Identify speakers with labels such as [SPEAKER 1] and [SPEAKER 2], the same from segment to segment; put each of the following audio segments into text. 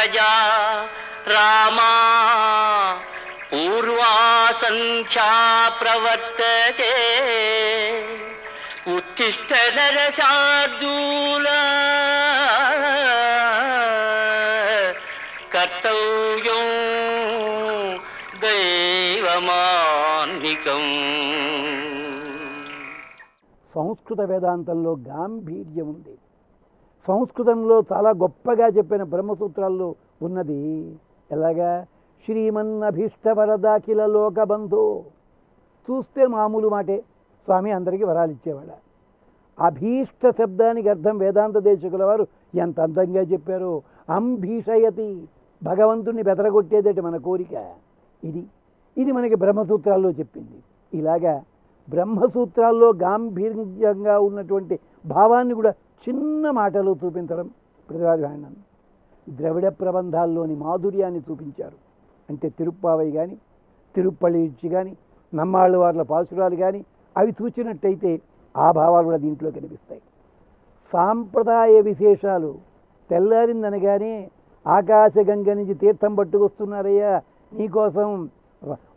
[SPEAKER 1] ప్రజా రామా పూర్వా సంధ్యా ప్రవర్తతే ఉత్తిష్ట నరశార్దూల కర్తవ్యం దైవమాన్నికం.
[SPEAKER 2] సంస్కృత వేదాంతంలో గాంభీర్యం ఉంది. సంస్కృతంలో చాలా గొప్పగా చెప్పిన బ్రహ్మసూత్రాల్లో ఉన్నది ఎలాగా? శ్రీమన్నభీష్టవరదాఖిల లోకబంధు. చూస్తే మామూలు మాటే, స్వామి అందరికీ వరాలు ఇచ్చేవాడ. అభీష్ట శబ్దానికి అర్థం వేదాంత దేశకుల వారు ఎంత అందంగా చెప్పారు. అంభీషయతి, భగవంతుణ్ణి బెదరగొట్టేదట మన కోరిక. ఇది మనకి బ్రహ్మసూత్రాల్లో చెప్పింది. ఇలాగా బ్రహ్మసూత్రాల్లో గాంభీర్యంగా ఉన్నటువంటి భావాన్ని కూడా చిన్న మాటలో చూపించడం ప్రతిపాదన. ద్రవిడ ప్రబంధాల్లోని మాధుర్యాన్ని చూపించారు. అంటే తిరుప్పావై కానీ, తిరుప్పళిచ్చి కానీ, నమ్మాళ్ళవార్ల పాసురాలు కానీ అవి చూసినట్టయితే ఆ భావాలు కూడా దీంట్లో కనిపిస్తాయి. సాంప్రదాయ విశేషాలు. తెల్లారిందనగానే ఆకాశగంగ నుంచి తీర్థం పట్టుకొస్తున్నారయ్యా, నీకోసం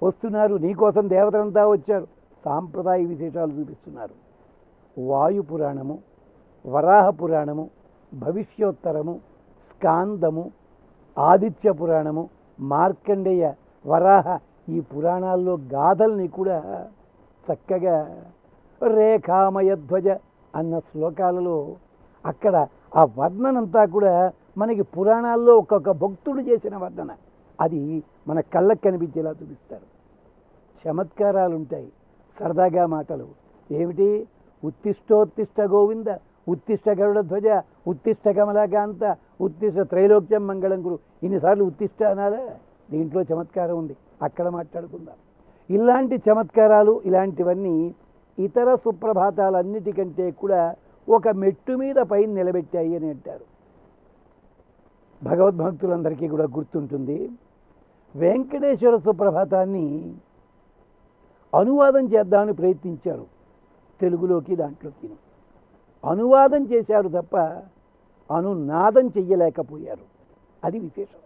[SPEAKER 2] వస్తున్నారు, నీకోసం దేవతలంతా వచ్చారు. సాంప్రదాయ విశేషాలు చూపిస్తున్నారు. వాయు పురాణము, వరాహ పురాణము, భవిష్యోత్తరము, స్కాందము, ఆదిత్య పురాణము, మార్కండేయ, వరాహ ఈ పురాణాల్లో గాథల్ని కూడా చక్కగా రేఖామయధ్వజ అన్న శ్లోకాలలో అక్కడ ఆ వర్ణనంతా కూడా మనకి పురాణాల్లో ఒక్కొక్క భక్తుడు చేసిన వర్ణన అది మన కళ్ళకు కనిపించేలా చూపిస్తారు. చమత్కారాలు ఉంటాయి, సరదాగా మాటలు. ఏమిటి? ఉత్తిష్టోత్తిష్ట గోవింద, ఉత్తిష్ట గరుడ ధ్వజ, ఉత్తిష్ట కమలాకాంత, ఉత్తిష్ట త్రైలోక్యం మంగళం గురు. ఇన్నిసార్లు ఉత్తిష్ట అనాలా? దీంట్లో చమత్కారం ఉంది, అక్కడ మాట్లాడుకుందాం. ఇలాంటి చమత్కారాలు ఇలాంటివన్నీ ఇతర సుప్రభాతాలన్నిటికంటే కూడా ఒక మెట్టు మీద పైన నిలబెట్టాయి అని అంటారు. భగవద్భక్తులందరికీ కూడా గుర్తుంటుంది. వెంకటేశ్వర సుప్రభాతాన్ని అనువాదం చేద్దామని ప్రయత్నించారు తెలుగులోకి, దాంట్లోకి అనువాదం చేశారు తప్ప అనునాదం చెయ్యలేకపోయారు. అది విశేషం.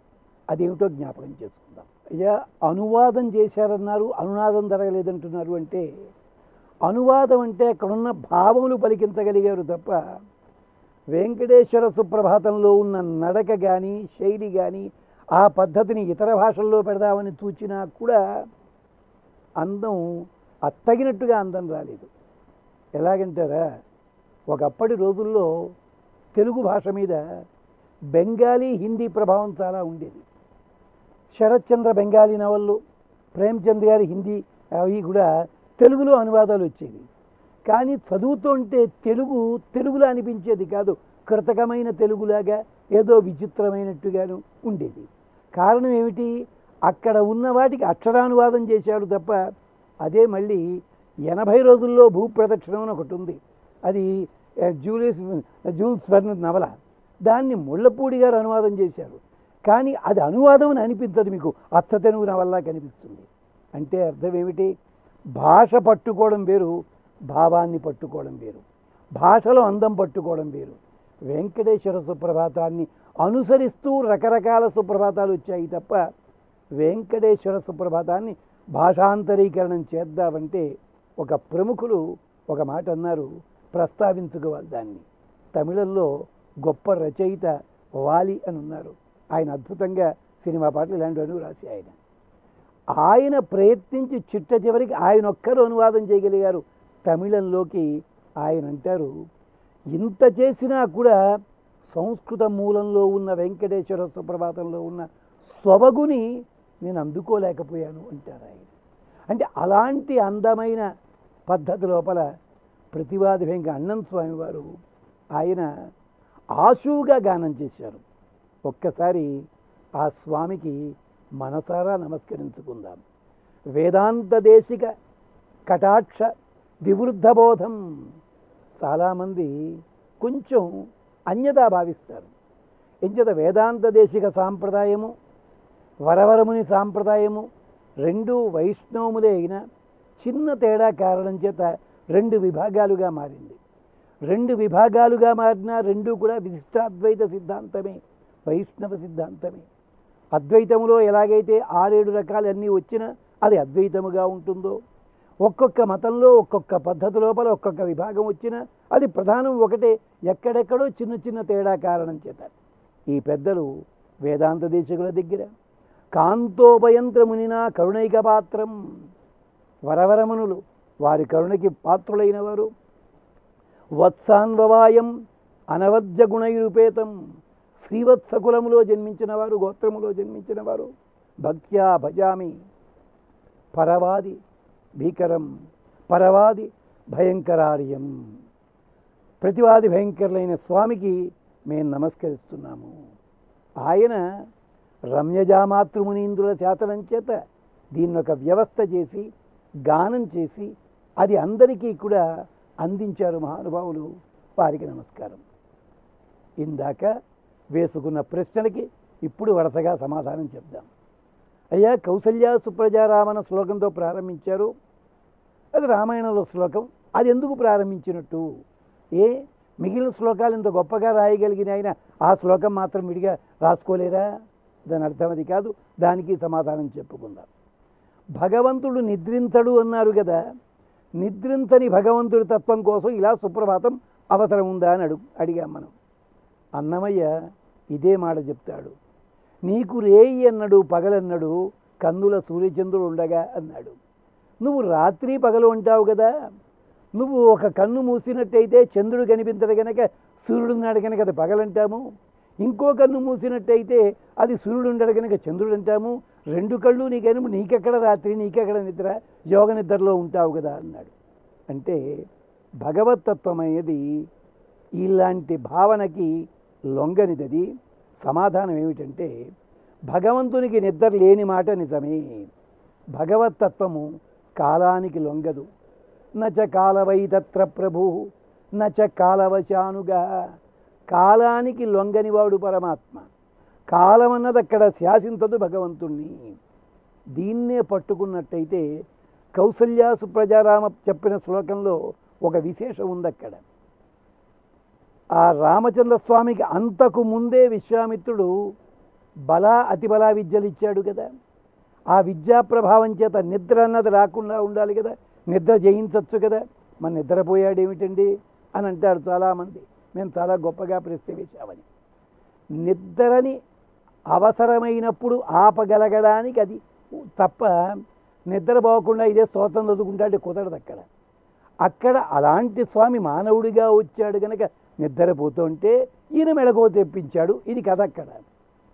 [SPEAKER 2] అదేమిటో జ్ఞాపకం చేసుకుందాం. అయ్యా, అనువాదం చేశారన్నారు, అనునాదం జరగలేదంటున్నారు. అంటే అనువాదం అంటే అక్కడున్న భావములు పలికించగలిగారు తప్ప వెంకటేశ్వర సుప్రభాతంలో ఉన్న నడక కానీ, శైలి కానీ, ఆ పద్ధతిని ఇతర భాషల్లో పెడదామని చూచినా కూడా అందం అత్తగినట్టుగా అందం రాలేదు. ఎలాగంటారా, ఒకప్పటి రోజుల్లో తెలుగు భాష మీద బెంగాలీ, హిందీ ప్రభావం చాలా ఉండేది. శరత్చంద్ర బెంగాలీ నవళ్ళు, ప్రేమ్చంద్ గారి హిందీ అవి కూడా తెలుగులో అనువాదాలు వచ్చేవి. కానీ చదువుతుంటే తెలుగులా అనిపించేది కాదు, కృతకమైన తెలుగులాగా ఏదో విచిత్రమైనట్టుగాను ఉండేది. కారణం ఏమిటి? అక్కడ ఉన్న వాటికి అక్షరానువాదం చేశాడు తప్ప అదే మళ్ళీ 80 రోజుల్లో భూప్రదక్షిణం అని ఒకటి ఉంది. అది జూల్స్ వెర్న్ నవల. దాన్ని ముళ్ళపూడి గారు అనువాదం చేశారు. కానీ అది అనువాదం అని అనిపించదు, మీకు అచ్చ తెలుగు నవల్లా కనిపిస్తుంది. అంటే అర్థం ఏమిటి? భాష పట్టుకోవడం వేరు, భావాన్ని పట్టుకోవడం వేరు, భాషలో అందం పట్టుకోవడం వేరు. వెంకటేశ్వర సుప్రభాతాన్ని అనుసరిస్తూ రకరకాల సుప్రభాతాలు వచ్చాయి తప్ప వెంకటేశ్వర సుప్రభాతాన్ని భాషాంతరీకరణం చేద్దామంటే ఒక ప్రముఖులు ఒక మాట అన్నారు, ప్రస్తావించుకోవాలి దాన్ని. తమిళంలో గొప్ప రచయిత వాలి అని ఉన్నారు. ఆయన అద్భుతంగా సినిమా పాటలు ఇలాంటివన్నీ రాసి ఆయన ప్రయత్నించి చిట్ట చివరికి ఆయన ఒక్కరు అనువాదం చేయగలిగారు తమిళంలోకి. ఆయన అంటారు, ఇంత చేసినా కూడా సంస్కృత మూలంలో ఉన్న వెంకటేశ్వర సుప్రభాతంలో ఉన్న సొబగుని నేను అందుకోలేకపోయాను అంటారు ఆయన. అంటే అలాంటి అందమైన పద్ధతి లోపల ప్రతివాది వెంక అన్నం స్వామి వారు ఆయన ఆశువుగా గానం చేశారు. ఒక్కసారి ఆ స్వామికి మనసారా నమస్కరించుకుందాం. వేదాంత దేశిక కటాక్ష వివృద్ధబోధం. చాలామంది కొంచెం అన్యదా భావిస్తారు. ఎంచేత వేదాంత దేశిక సాంప్రదాయము, వరవరముని సాంప్రదాయము రెండు వైష్ణవములే అయినా చిన్న తేడా కారణం చేత 2 విభాగాలుగా మారింది. 2 విభాగాలుగా మారినా రెండూ కూడా విశిష్టాద్వైత సిద్ధాంతమే వైష్ణవ సిద్ధాంతమే. అద్వైతములో ఎలాగైతే 6-7 రకాలన్నీ వచ్చినా అది అద్వైతముగా ఉంటుందో, ఒక్కొక్క మతంలో ఒక్కొక్క పద్ధతి లోపల ఒక్కొక్క విభాగం వచ్చినా అది ప్రధానం ఒకటే, ఎక్కడెక్కడో చిన్న చిన్న తేడా కారణం చేత. ఈ పెద్దలు వేదాంత దేశకుల దగ్గర కాంతోపయంత్రమునినా కరుణైక పాత్రం, వరవరమునులు వారి కరుణకి పాత్రులైన వారు, వత్సాన్వవాయం అనవద్య గుణైరుపేతం, శ్రీవత్సకులములో జన్మించిన వారు, గోత్రములో జన్మించిన వారు, భక్త్యా భజామి పరవాది భీకరం పరవాది భయంకరార్యం, ప్రతివాది భయంకరులైన స్వామికి మేము నమస్కరిస్తున్నాము. ఆయన రమ్యజామాతృమునీంద్రుల శాసనం చేత దీన్ని ఒక వ్యవస్థ చేసి గానం చేసి అది అందరికీ కూడా అందించారు మహానుభావులు. వారికి నమస్కారం. ఇందాక వేసుకున్న ప్రశ్నలకి ఇప్పుడు వరుసగా సమాధానం చెప్దాం. అయ్యా, కౌసల్య సుప్రజారామన శ్లోకంతో ప్రారంభించారు. అది రామాయణంలో శ్లోకం. అది ఎందుకు ప్రారంభించినట్టు? మిగిలిన శ్లోకాలు ఇంత గొప్పగా రాయగలిగిన ఆయన ఆ శ్లోకం మాత్రం విడిగా రాసుకోలేరా? దాని అర్థం అది కాదు. దానికి సమాధానం చెప్పుకుందాం. భగవంతుడు నిద్రించడు అన్నారు కదా, నిద్రించని భగవంతుడి తత్వం కోసం ఇలా సుప్రభాతం అవసరం ఉందా అని అడిగాం మనం. అన్నమయ్య ఇదే మాట చెప్తాడు. నీకు రేయి అన్నాడు, పగలన్నాడు, కందుల సూర్యచంద్రుడు ఉండగా అన్నాడు. నువ్వు రాత్రి పగలు ఉంటావు కదా, నువ్వు ఒక కన్ను మూసినట్టయితే చంద్రుడు కనిపించడు కనుక సూర్యుడు ఉన్నాడు కనుక అది పగలంటాము, ఇంకో కన్ను మూసినట్టయితే అది సూర్యుడు ఉండడు కనుక చంద్రుడు అంటాము. 2 కళ్ళు నీకెక్కడ రాత్రి, నీకెక్కడ నిద్ర, యోగ నిద్రలో ఉంటావు కదా అన్నాడు. అంటే భగవత్తత్వం అనేది ఇలాంటి భావనకి లొంగనిదది. సమాధానం ఏమిటంటే భగవంతునికి నిద్ర లేని మాట నిజమే. భగవత్తత్వము కాలానికి లొంగదు. నచ కాలవై తత్ర ప్రభు నచ కాలవశానుగా, కాలానికి లొంగనివాడు పరమాత్మ. కాలం అన్నది అక్కడ శాసించదు భగవంతుణ్ణి. దీన్నే పట్టుకున్నట్టయితే కౌసల్య సుప్రజారామ చెప్పిన శ్లోకంలో ఒక విశేషం ఉంది. అక్కడ ఆ రామచంద్ర స్వామికి అంతకు ముందే విశ్వామిత్రుడు అతిబలా విద్యలు ఇచ్చాడు కదా. ఆ విద్యా ప్రభావం చేత నిద్ర అన్నది రాకుండా ఉండాలి కదా, నిద్ర జయించవచ్చు కదా. మన నిద్రపోయాడు ఏమిటండి అని అంటారు చాలామంది. మేము చాలా గొప్పగా ప్రశ్న వేశామని. నిద్రని అవసరమైనప్పుడు ఆపగలగడానికి అది తప్ప నిద్రపోకుండా ఇదే స్తోత్రం చదువుకుంటాడే కుదరదు. అక్కడ అలాంటి స్వామి మానవుడిగా వచ్చాడు కనుక నిద్రపోతుంటే ఈయన మెళకువ తెప్పించాడు. ఇది కథ.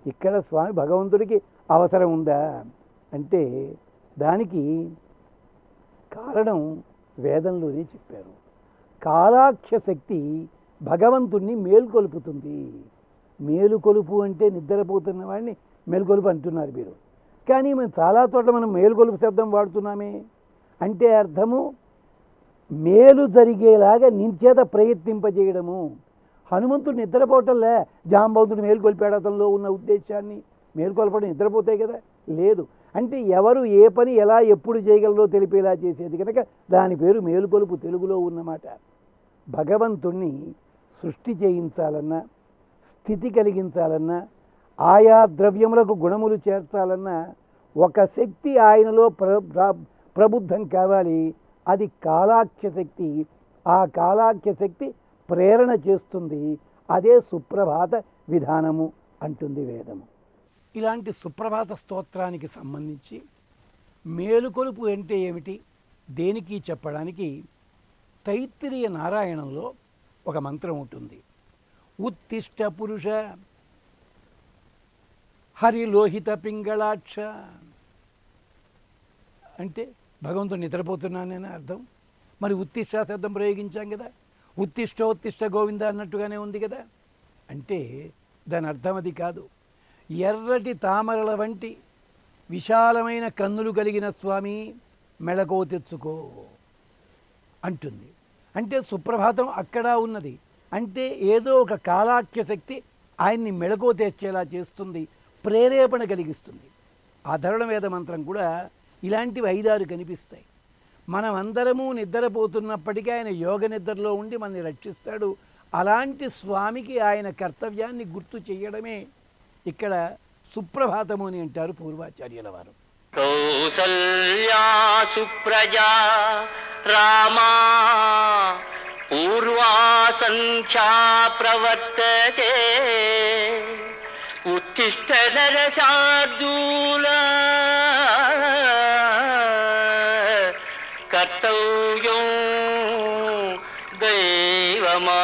[SPEAKER 2] ఇక్కడ స్వామి భగవంతుడికి అవసరం ఉందా అంటే దానికి కారణం వేదంలోనే చెప్పారు. కాలాఖ్య శక్తి భగవంతుణ్ణి మేలుకొలుపుతుంది. మేలుకొలుపు అంటే నిద్రపోతున్న వాడిని మేలుకొలుపు అంటున్నారు మీరు. కానీ మేము చాలా చోట్ల మనం మేలుకొలుపు శబ్దం వాడుతున్నామే. అంటే అర్థము మేలు జరిగేలాగా నించేత ప్రయత్నింపజేయడము. హనుమంతుడు నిద్రపోవటంలే, జాంబవంతుడు మేలుకొల్పాడు. అతనిలో ఉన్న ఉద్దేశాన్ని మేలుకొల్పడం నిద్రపోతే కదా, లేదు. అంటే ఎవరు ఏ పని ఎలా ఎప్పుడు చేయగలరో తెలిపేలా చేసేది కనుక దాని పేరు మేలుకొలుపు తెలుగులో ఉన్నమాట. భగవంతుణ్ణి సృష్టి చేయించాలన్నా, స్థితి కలిగించాలన్నా, ఆయా ద్రవ్యములకు గుణములు చేర్చాలన్నా ఒక శక్తి ఆయనలో ప్రబుద్ధం కావాలి. అది కాలాఖ్య శక్తి. ఆ కాలాఖ్య శక్తి ప్రేరణ చేస్తుంది. అదే సుప్రభాత విధానము అంటుంది వేదము. ఇలాంటి సుప్రభాత స్తోత్రానికి సంబంధించి మేలుకొలుపు అంటే ఏమిటి, దేనికి చెప్పడానికి తైత్తిరీయ నారాయణంలో ఒక మంత్రం ఉంటుంది. ఉత్తిష్ట పురుష హరిలోహిత పింగళాక్ష అంటే భగవంతుడు నిద్రపోతున్నానని అర్థం. మరి ఉత్తిష్ట శబ్దం ప్రయోగించాం కదా, ఉత్తిష్ట గోవింద అన్నట్టుగానే ఉంది కదా. అంటే దాని అర్థం అది కాదు. ఎర్రటి తామరల వంటి విశాలమైన కన్నులు కలిగిన స్వామి మెళకువ తెచ్చుకో అంటుంది. అంటే సుప్రభాతం అక్కడ ఉన్నది. అంటే ఏదో ఒక కాలాఖ్య శక్తి ఆయన్ని మెళకువ తెచ్చేలా చేస్తుంది, ప్రేరేపణ కలిగిస్తుంది. అధర్వణ వేద మంత్రం కూడా ఇలాంటివి 5-6 కనిపిస్తాయి. మనం అందరము నిద్రపోతున్నప్పటికీ ఆయన యోగ నిద్రలో ఉండి మనల్ని రక్షిస్తాడు. అలాంటి స్వామికి ఆయన కర్తవ్యాన్ని గుర్తు చేయడమే ఇక్కడ సుప్రభాతము అని అంటారు పూర్వాచార్యుల వారు.
[SPEAKER 1] కౌసల్యా సుప్రజా రామా పూర్వా సంధ్యా ప్రవర్తతే ఉత్తిష్ట నరశార్దూల కర్తవ్యం దైవమాన్నికం.